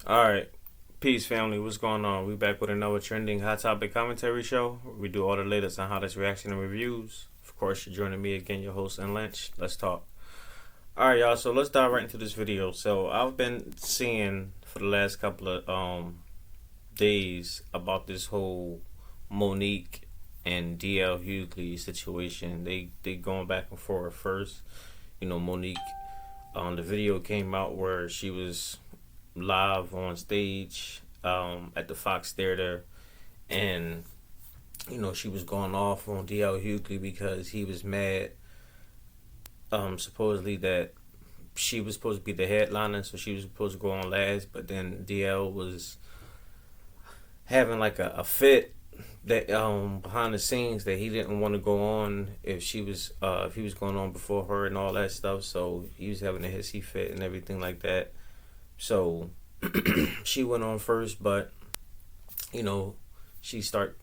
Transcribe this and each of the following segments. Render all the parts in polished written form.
All right. Peace, family. What's going on? We back with another trending hot topic commentary show. We do all the latest on hottest reaction and reviews. Of course, you're joining me again, your host, and Lynch. Let's talk. All right, y'all. So let's dive right into this video. So I've been seeing for the last couple of days about this whole Monique and DL Hughley situation. They going back and forth. First, Monique. The video came out where she was live on stage at the Fox Theater, and she was going off on DL Hughley because he was mad. Supposedly that she was supposed to be the headliner, so she was supposed to go on last, but then DL was having like a fit that behind the scenes that he didn't want to go on if he was going on before her and all that stuff. So he was having a hissy fit and everything like that. So she went on first, but she start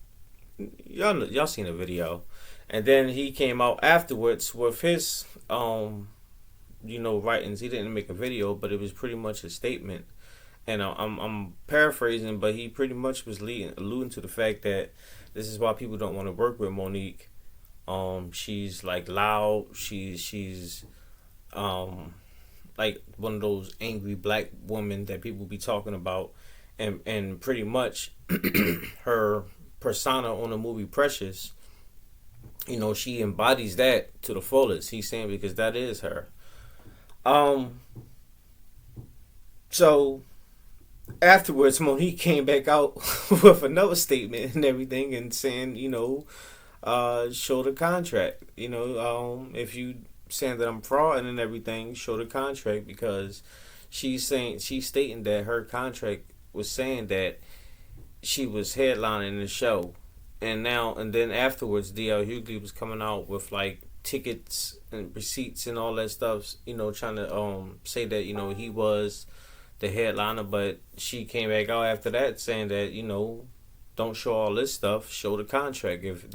y'all seen the video, and then he came out afterwards with his writings. He didn't make a video, but it was pretty much a statement, and I'm paraphrasing, but he pretty much was alluding to the fact that this is why people don't want to work with Monique. She's like loud. She's like one of those angry black women that people be talking about, and pretty much her persona on the movie Precious, she embodies that to the fullest. He's saying because that is her. So afterwards, Monique came back out with another statement and everything, and saying, show the contract. If you saying that I'm frauding and everything, show the contract, because she's stating that her contract was saying that she was headlining the show, and then afterwards, DL Hughley was coming out with like tickets and receipts and all that stuff, trying to say that he was the headliner, but she came back out after that saying that don't show all this stuff, show the contract. If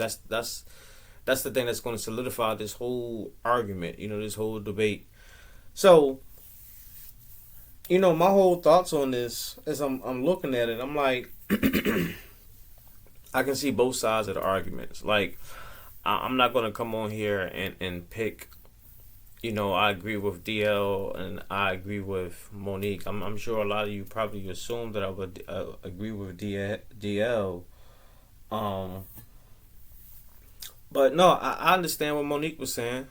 that's the thing that's going to solidify this whole argument, this whole debate. So, my whole thoughts on this is I'm looking at it, I'm like, I can see both sides of the arguments. Like, I'm not going to come on here and pick, I agree with DL and I agree with Monique. I'm sure a lot of you probably assume that I would agree with DL. But no, I understand what Monique was saying,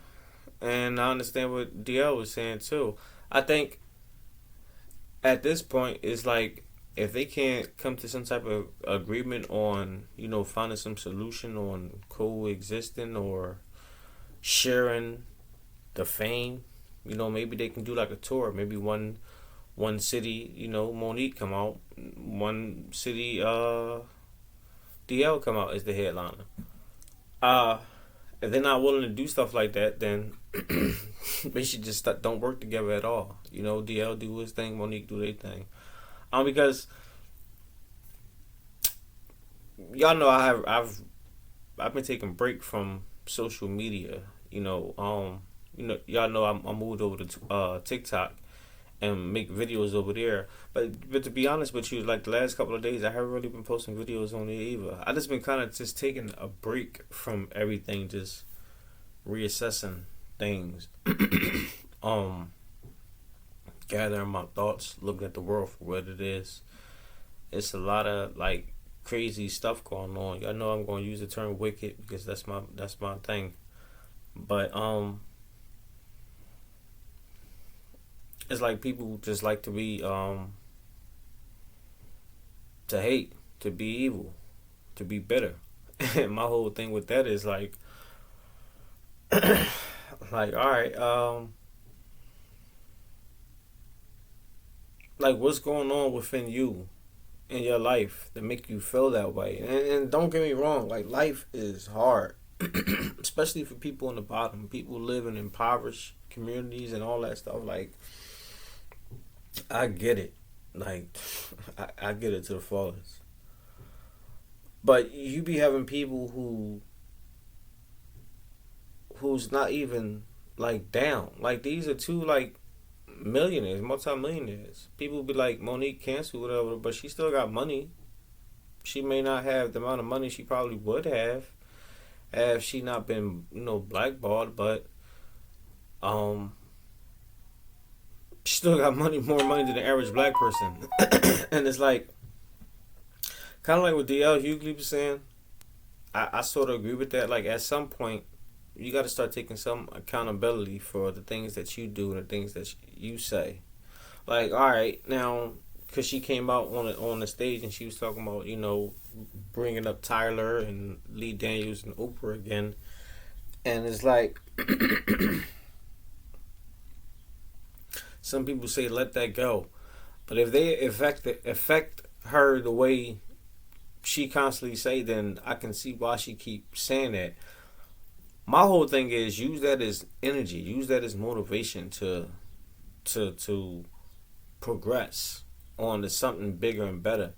and I understand what DL was saying too. I think at this point, it's like, if they can't come to some type of agreement on, finding some solution on coexisting or sharing the fame, maybe they can do like a tour. Maybe one city, Monique come out, one city, DL come out as the headliner. If they're not willing to do stuff like that, then they should just don't work together at all. DL do his thing, Monique do their thing. Because y'all know I've been taking a break from social media. Y'all know I moved over to TikTok and make videos over there. But to be honest with you, like the last couple of days, I haven't really been posting videos on there either. I just been kind of just taking a break from everything, just reassessing things, gathering my thoughts, looking at the world for what it is. It's a lot of like crazy stuff going on. Y'all know I'm going to use the term wicked because that's my thing. But it's like people just like to be to hate, to be evil, to be bitter. And my whole thing with that is like like, all right, like what's going on within you in your life that make you feel that way? And don't get me wrong, like life is hard, especially for people on the bottom, people living in impoverished communities and all that stuff. Like, I get it. Like, I get it to the fullest. But you be having people who's not even like down. Like, these are two like millionaires, multi-millionaires. People be like, Monique canceled, whatever, but she still got money. She may not have the amount of money she probably would have she not been, blackballed, but um, she still got money, more money than the average black person. And it's like, kind of like what DL Hughley was saying. I sort of agree with that. Like, at some point, you got to start taking some accountability for the things that you do and the things that you say. Like, all right, now, because she came out on the stage and she was talking about, bringing up Tyler and Lee Daniels and Oprah again. And it's like, some people say let that go. But if they affect her the way she constantly say, then I can see why she keeps saying that. My whole thing is use that as energy, use that as motivation to progress on to something bigger and better,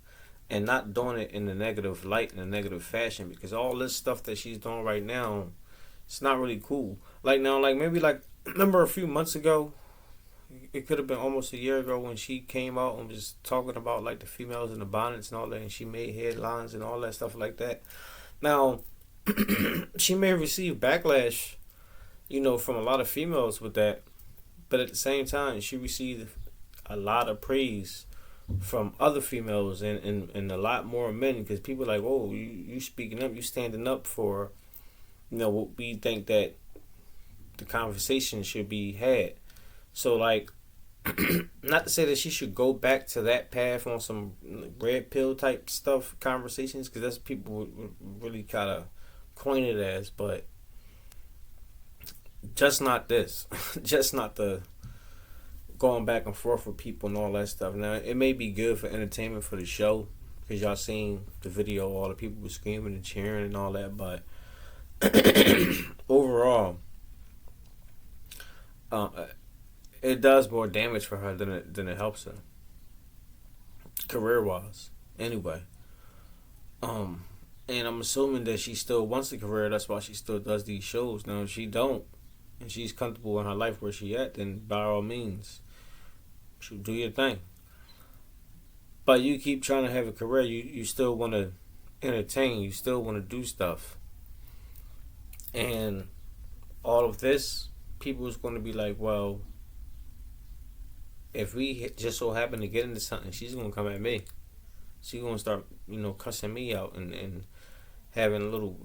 and not doing it in the negative light, in a negative fashion, because all this stuff that she's doing right now, it's not really cool. Like now, like maybe like remember a few months ago, it could have been almost a year ago when she came out and was talking about like the females in the bonnets and all that, and she made headlines and all that stuff like that. Now, she may have received backlash, from a lot of females with that, but at the same time, she received a lot of praise from other females and a lot more men, because people are like, oh, you speaking up, you standing up for, what we think that the conversation should be had. So, like, not to say that she should go back to that path on some red pill type stuff, conversations, because that's people would really kind of coin it as, but just not this. Just not the going back and forth with people and all that stuff. Now, it may be good for entertainment for the show, because y'all seen the video, all the people were screaming and cheering and all that, but overall, it does more damage for her than it helps her, career wise. Anyway, and I'm assuming that she still wants a career. That's why she still does these shows. Now, if she don't, and she's comfortable in her life where she at, then by all means, should do your thing. But you keep trying to have a career. You still want to entertain. You still want to do stuff. And all of this, people is going to be like, well, if we just so happen to get into something, she's going to come at me. She's going to start, cussing me out and having little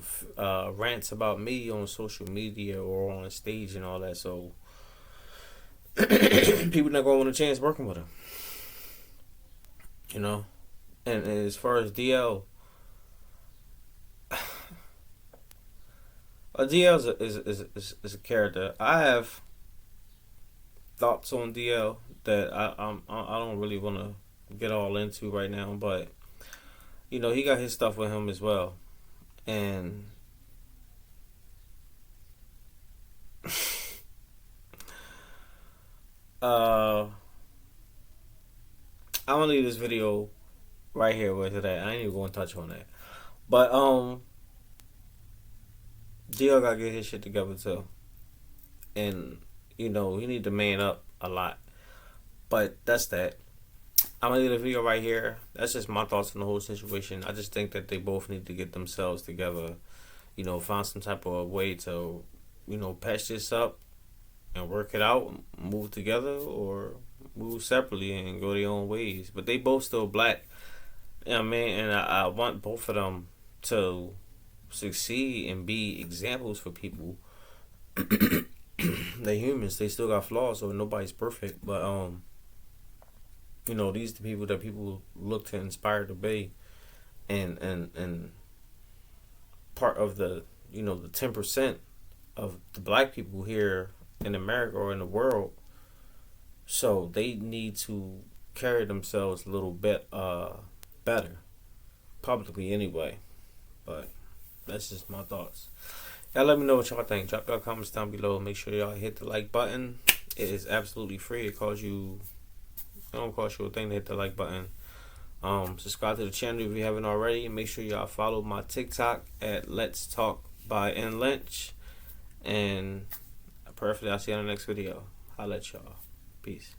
rants about me on social media or on stage and all that. So people not going to want a chance working with her. And as far as DL, DL is a character. I have thoughts on DL that I don't really want to get all into right now, but he got his stuff with him as well, and I'm gonna leave this video right here with that. I ain't even gonna touch on that, but DL gotta get his shit together too, and he need to man up a lot. But that's that. I'm gonna leave the video right here. That's just my thoughts on the whole situation. I just think that they both need to get themselves together. Find some type of way to, patch this up and work it out, move together or move separately and go their own ways. But they both still black. And I want both of them to succeed and be examples for people. They humans. They still got flaws, so nobody's perfect. But these are the people that people look to inspire to be, and part of the the 10% of the black people here in America or in the world. So they need to carry themselves a little bit better, publicly anyway. But that's just my thoughts. Y'all let me know what y'all think. Drop your comments down below. Make sure y'all hit the like button. It is absolutely free. It don't cost you a thing to hit the like button. Subscribe to the channel if you haven't already. Make sure y'all follow my TikTok at Let's Talk by N Lynch. And perfectly, I'll see you on the next video. Holla at y'all. Peace.